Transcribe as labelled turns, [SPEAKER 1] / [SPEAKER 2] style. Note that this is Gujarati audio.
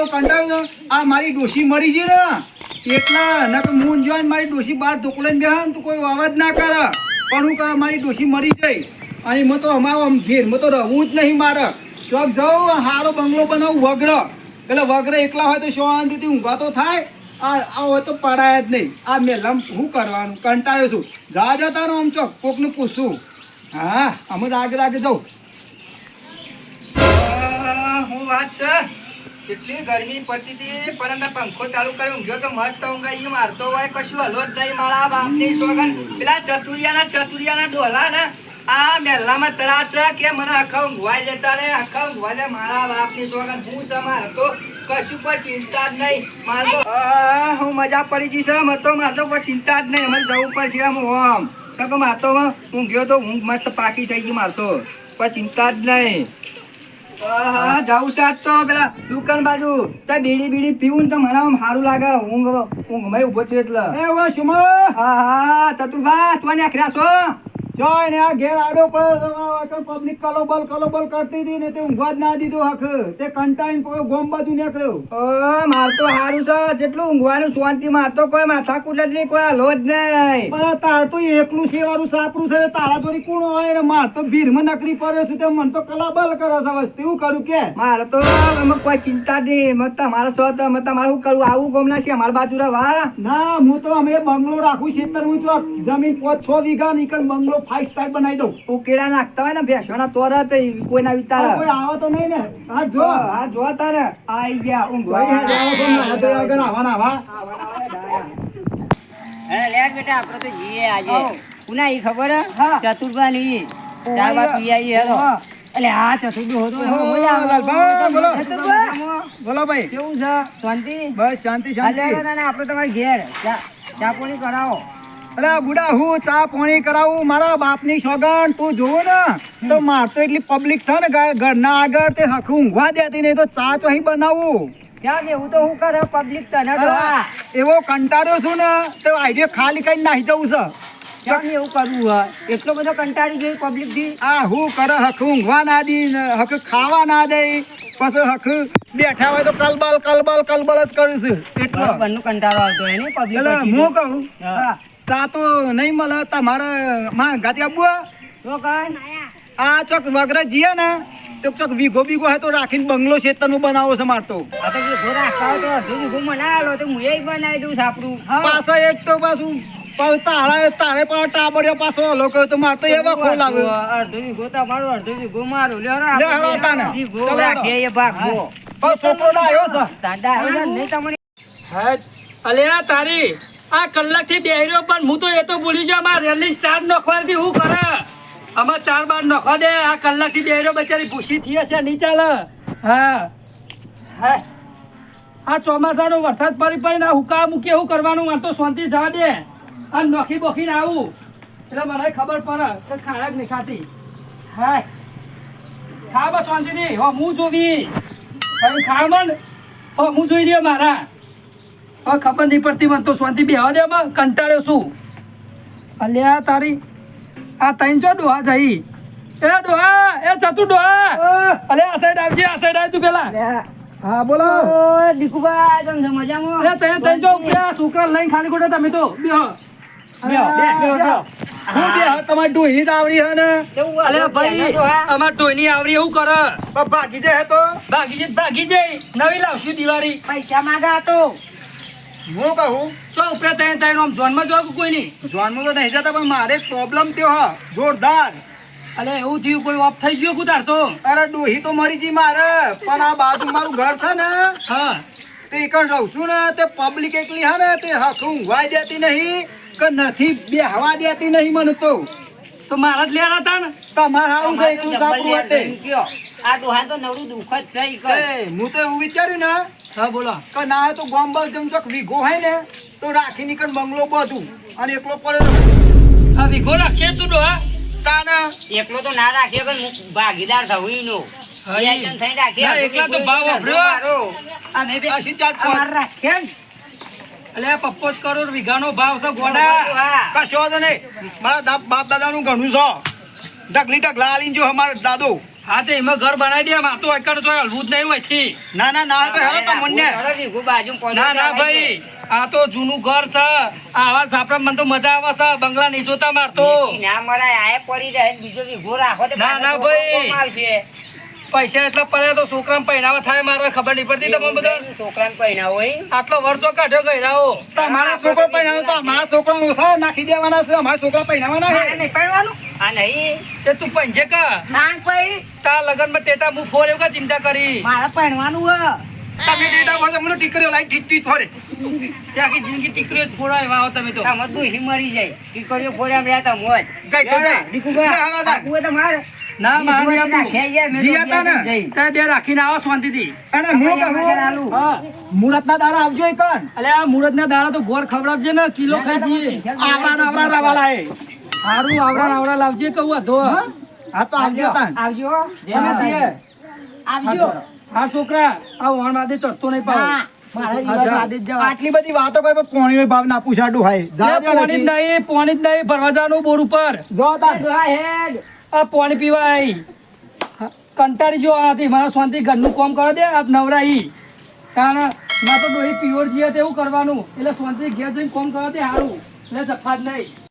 [SPEAKER 1] કંટાળ્યો આ મારી ડોશી મરી ગઈ ને એટલા નકર મૂન જોઈને મારી ડોશી બહાર ઢોકળીને બેહે ને તો કોઈ અવાજ ના કરે પણ હું કરે મારી ડોશી મરી જાય અને એમાં તો અમારો આમ ઘેરમાં તો રહેવું જ નહીં મારે ચોક જાઉં હારો બંગલો બનાવું વગડો એટલે વગડે એકલા હોય તો શાંતિથી ઊંઘા તો થાય આ હોય તો પડાય જ નહીં આ મેલમ શું કરવાનું કંટાળ્યો છું જા જતા આમ ચોક કોકને પૂછું હા અમે આગળ આગળ જાઉં
[SPEAKER 2] હું વાત છે કેટલી ગરમી પડતી હતી પરંતુ પંખો ચાલુ કરી ઊંઘ્યો તો મસ્ત ઊંઘાઈ મારતો હોય કશું હલો જ નહીં મારા બાપની સોગન પેલા ચતુરિયાના ડોલા ને આ મેલામાં તરાસ છે કે મને આખા ઊંઘવાઈ જતા ને આખા ઊંઘવા જાય મારા બાપની સોગન હું છે મારે તો કશું કોઈ ચિંતા જ નહીં મારે તો હું મજા પડી જઈશ મારે તો કોઈ ચિંતા જ નહીં મને જવું પડશે આમ તો મારતો ઊંઘ્યો તો ઊંઘ મસ્ત પાકી થઈ ગઈ મારતો કોઈ ચિંતા જ નહીં જાઉં સાત તો પેલા દુકાન બાજુ બીડી પીવું ને તો મને સારું લાગે ઊંઘ મેં ઉભો છું એટલે હા ચતુરભા તું આખર્યા છો
[SPEAKER 1] જોય ને આ ઘેર આડો પડ્યો પબ્લિક કલોબલ કરતી હતી ને તે ઊંઘવા જ ના દીધો હક તે કંટાળીને કોઈ ગોમ બાજુ નીકળ્યો
[SPEAKER 2] માર તો સારું છે જેટલું ઊંઘવાનું શાંતિ માર તો કોઈ માથા કુટ જ નહીં કોઈ હલો જ નહીં
[SPEAKER 1] પણ તાર તો એકલું સેવાનું સાપરું છે તારા જોડી કોણ હોય ને માર તો ભીડમાં નકરી પડ્યો છે તે મન તો કલાબલ કરે છે વસ્તુ એવું કરું કે
[SPEAKER 2] મારે તો એમાં કોઈ ચિંતા નહીં તમારે તમારે શું કરવું આવું ગમ ના છે અમારા બાજુ વાહ
[SPEAKER 1] ના હું તો અમે બંગલો રાખું ખેતર હું ચોક જમીન 5-6 વીઘા નીકળ બંગલો 5 સ્ટાર બનાવી દઉં
[SPEAKER 2] ઉકેડા નાખતા હોય ને ભેંસોના તોરત કોઈના વિચાર
[SPEAKER 1] કોઈ આવે તો નહીં ને હા
[SPEAKER 2] જો તારે આઈ ગયા ઊંઘવા
[SPEAKER 1] આગળ આવા
[SPEAKER 3] લે બેટા આપણે તો જઈએ આજે પુના ઈ ખબર હે ચતુરબા ની ચાર બાર પી આવી હેલો એટલે આ ચતુરબો હતો
[SPEAKER 1] બોલો ભાઈ
[SPEAKER 3] કેવું છે શાંતિ
[SPEAKER 1] બસ શાંતિ
[SPEAKER 3] આપણે તમારે ઘેર ચા પાણી કરાવો
[SPEAKER 1] અરે બુડા હું ચા પાણી કરાવું મારા બાપની સોગન તું જોવો ને તો માર તો એટલી પબ્લિક છે ને ઘરના આગળ તે હક ઊંઘવા દેતી નહીં તો ચા ચોહી બનાવું
[SPEAKER 3] ક્યાં કેવું તો હું કરે પબ્લિક તને
[SPEAKER 1] એવો કંટાળ્યો છું ને તો આઈડિયા ખાલી કઈ નાહી જવું છે
[SPEAKER 3] ક્યાં એવું કરવું હોય એટલો બધો કંટાળી ગઈ પબ્લિક થી
[SPEAKER 1] આ હું કરે હક ઊંઘવા ના દી હક ખાવા ના દે પછી હક બેઠા હોય તો કલબલ જ કરું છું એટલો
[SPEAKER 3] બંને કંટાળો આવતો હોય ને પબ્લિક
[SPEAKER 1] હું કહું ચા તો નહીં મળે તમારે માં ગાતી આપવું
[SPEAKER 3] તો કઈ
[SPEAKER 1] આ ચોક વગરે જીએ ને તો ચોક વીઘો હોય તો રાખીને બંગલો ખેતરનું બનાવો છે મારતો
[SPEAKER 3] આ તો વીઘો રાખતા હોય તો અડધો વીઘો બનાવેલો તો હું એ બનાવી દઉં સાપડું
[SPEAKER 1] પાછો એક તો પાછું તારે પણ ટાબડ્યો પાછો હલો કર્યો તો મારતો એવા ખોલ આવે
[SPEAKER 3] અડધો વીઘો તમારો અડધો વીઘો મારો
[SPEAKER 1] વીઘો
[SPEAKER 3] રાખે એ ભાગવો
[SPEAKER 1] છોકરો ના આવ્યો છે
[SPEAKER 3] દાદા આવ્યો નહીં તમને
[SPEAKER 4] અલ્યા તારી આ કલાકથી બેહર્યો પણ હું તો એ તો ભૂલી જાઉં મારે રેલી ચાર નખવાથી હું કરે આમાં 4 બાર નખવા દે આ કલાકથી બેહર્યો બચારી ભૂસી થઈ હશે નહીં ચાલે હા આ ચોમાસાનો વરસાદ પડી ને હુકા મૂકી એવું કરવાનું મારે તો શાંતિ જવા દે આ નખી બોખીને આવું એટલે મને ખબર પડે કે ખાણા જ નહીં ખાતી હા ખા બસ શાંતિ નહીં હો હું જોવી ખા મન હો હું જોઈ રહ્યો મારા ખબર નહીં પડતી મને તો શાંતિ બેહવા દે કંટાળ્યો છું અલ્યા તારી આ ત્રણ ચો ડોહા જઈ એ ડોહા એ ચતુ ડોહા અલે આ સાઈડ આવજે આ સાઈડ આવ તું પેલા
[SPEAKER 1] હા બોલો
[SPEAKER 3] દીકુભાઈ તમે મજામાં
[SPEAKER 4] અરે ત્રણ ચો ઉપડ્યા છોકરા લઈને ખાલી ખોટા તમે તો બેહો
[SPEAKER 1] હું બે તમારી ડોહી જ આવડી હે ને
[SPEAKER 4] અલે ભાઈ અમાર ડોહી આવડી એવું કરે
[SPEAKER 1] ભાગી જાય તો
[SPEAKER 4] ભાગી જાય નવી લાવશું દિવાળી
[SPEAKER 3] પૈસા માંગા તો
[SPEAKER 1] હું કહું
[SPEAKER 4] ચો ઉપરે ત્રણ આમ જોનમાં જોવા કોઈ નહીં
[SPEAKER 1] જોનમાં તો નહીં જતા પણ મારે એક પ્રોબ્લેમ થયો હા જોરદાર
[SPEAKER 4] અલે એવું થયું કોઈ ઓફ થઈ ગયો કુતાર તો
[SPEAKER 1] અરે ડોહી તો મરી ગઈ મારે પણ આ બાજુ મારું ઘર છે ને
[SPEAKER 4] હા
[SPEAKER 1] તે એકણ રહું છું ને તે પબ્લિક એકલી હા ને તે હક ઊંઘવાઈ દેતી નહીં કે નથી બેહવા દેતી નહીં મને
[SPEAKER 4] તો મારા જ લેરા હતા ને
[SPEAKER 1] તમારે સારું છે એકલું સાપરું હતું
[SPEAKER 3] આ ડોહા તો નવરું દુઃખ જ છે
[SPEAKER 1] હું તો એવું વિચાર્યું ને
[SPEAKER 4] હા બોલો
[SPEAKER 1] કે ના તો ગોમ્બલ જેમ ચોક વીઘો હોય ને તો રાખી નીકળ બંગલો બધું અને એકલો પડે
[SPEAKER 4] આ વીઘો રાખીએ તું ડોહા
[SPEAKER 1] તાના
[SPEAKER 3] એકલો તો ના રાખીએ પણ ભાગીદાર થવું નો
[SPEAKER 4] એકલા તો ભાવ વાપર્યો
[SPEAKER 1] અને બેસી ચાર પાંચ
[SPEAKER 3] રાખે
[SPEAKER 4] અલે પપ્પો જ કરોડ વીઘાનો ભાવ છે ગોડા
[SPEAKER 1] કશો તો નહીં મારા બાપ દાદા નું ઘણું છો ઢગલી ઢગલા આલીને જો અમારો દાદો
[SPEAKER 4] હા તે એમાં ઘર બનાવી દે માર તો એકડ તો હલવું જ નહીં હોયથી
[SPEAKER 1] ના ના ના તો હેડો તો મને
[SPEAKER 3] ચાલો વીઘું બાજુ પડ્યું
[SPEAKER 4] ના ના
[SPEAKER 3] છે,
[SPEAKER 4] ભાઈ આ તો જૂનું ઘર છે આવા સાપડા મને તો મજા આવે છે બંગલા નહીં જોતા મારતો
[SPEAKER 3] મેથી ના મરાય આયે પડી રહે બીજો વીઘો રાખો તો
[SPEAKER 4] ના, ના,
[SPEAKER 3] પાછો
[SPEAKER 4] ભાઈ.
[SPEAKER 3] કોમ આવશે.
[SPEAKER 4] પૈસા એટલા પડ્યા તો છોકરાને પહેરાવા થાય મારે ખબર નહીં પડતી તમને બધા
[SPEAKER 3] એવું છોકરાને પહેરાવો હોય.
[SPEAKER 4] આટલો વર્ષો કાઢ્યો ગયરાઓ
[SPEAKER 1] તમારા છોકરો પહેરાવો તો અમારા છોકરો ઓછા નાખી દેવાના છે અમારા છોકરા પહેરાવાના
[SPEAKER 3] આ
[SPEAKER 1] છે
[SPEAKER 3] નહીં પહેરવાનું? આ નહીં.
[SPEAKER 4] તે તું પંજે કા
[SPEAKER 3] ના ભાઈ,
[SPEAKER 4] તા લગનમાં ટેટા હું ફોડ્યો કા ચિંતા કરી
[SPEAKER 3] મારે પહેરવાનું હે.
[SPEAKER 1] તમે ડેટા બોલો મને ટીકરીઓ લાઈ ઠીક થોડે
[SPEAKER 4] તે આખી જિંદગી ટીકરીઓ જ ફોડાય એવા આવો તમે તો
[SPEAKER 3] આમ જ ડોશી મરી જાય. દીકરીઓ ફોડ્યા રહ્યા તા મોજ.
[SPEAKER 1] જઈ તો જઈ.
[SPEAKER 3] દીકુભા,
[SPEAKER 1] ના, ના, ના.
[SPEAKER 3] આપવું હોય તો મારે.
[SPEAKER 4] ના મારે
[SPEAKER 3] દીકરીઓ
[SPEAKER 4] આપું
[SPEAKER 3] નાખ્યા જાય, મેં તો
[SPEAKER 1] જી હતા ને?
[SPEAKER 3] જઈ.
[SPEAKER 4] તે બે રાખીને આવો શાંતિથી
[SPEAKER 1] અને હું
[SPEAKER 3] આપણે
[SPEAKER 1] કહું
[SPEAKER 3] આલું.
[SPEAKER 4] હા
[SPEAKER 1] મુહૂર્તના દાડા આવજો એકન
[SPEAKER 4] અલે આ મુરતના દાડા તો ગોળ ખવડાવજે ને કિલો ખાઈ જઈએ
[SPEAKER 1] આવડા રવાલા એ
[SPEAKER 4] સારું આવડા લાવજે કહું હતો
[SPEAKER 1] હા? હા તો આવજો તાન
[SPEAKER 3] આવજો.
[SPEAKER 1] અમે જઈએ.
[SPEAKER 3] આવજો.
[SPEAKER 4] હા છોકરા આ વણ માદે ચડતો નહીં પાવ
[SPEAKER 3] હા, મારે
[SPEAKER 4] હા,
[SPEAKER 3] ઈવન
[SPEAKER 4] જા.
[SPEAKER 3] વાદે જ જવા.
[SPEAKER 1] આટલી બધી વાતો કરી પણ પોણીનો ભાવ ના પૂછાડું હાય જા જો
[SPEAKER 4] પાણી જ નહીં પાણી જ નહીં ભરવા જવાનું બોર ઉપર
[SPEAKER 1] જો તાન
[SPEAKER 3] જો આ હેડ.
[SPEAKER 4] આ પાણી પીવા આવી કંટાળી જો આથી મારા શાંતિ ઘરનું કામ કરવા દે આ નવરાઈ કારણ ના તો ડોહી પીવર છીએ તેવું કરવાનું એટલે શાંતિ ઘેર જઈને કામ કરવા દે સારું એટલે જફાત નહીં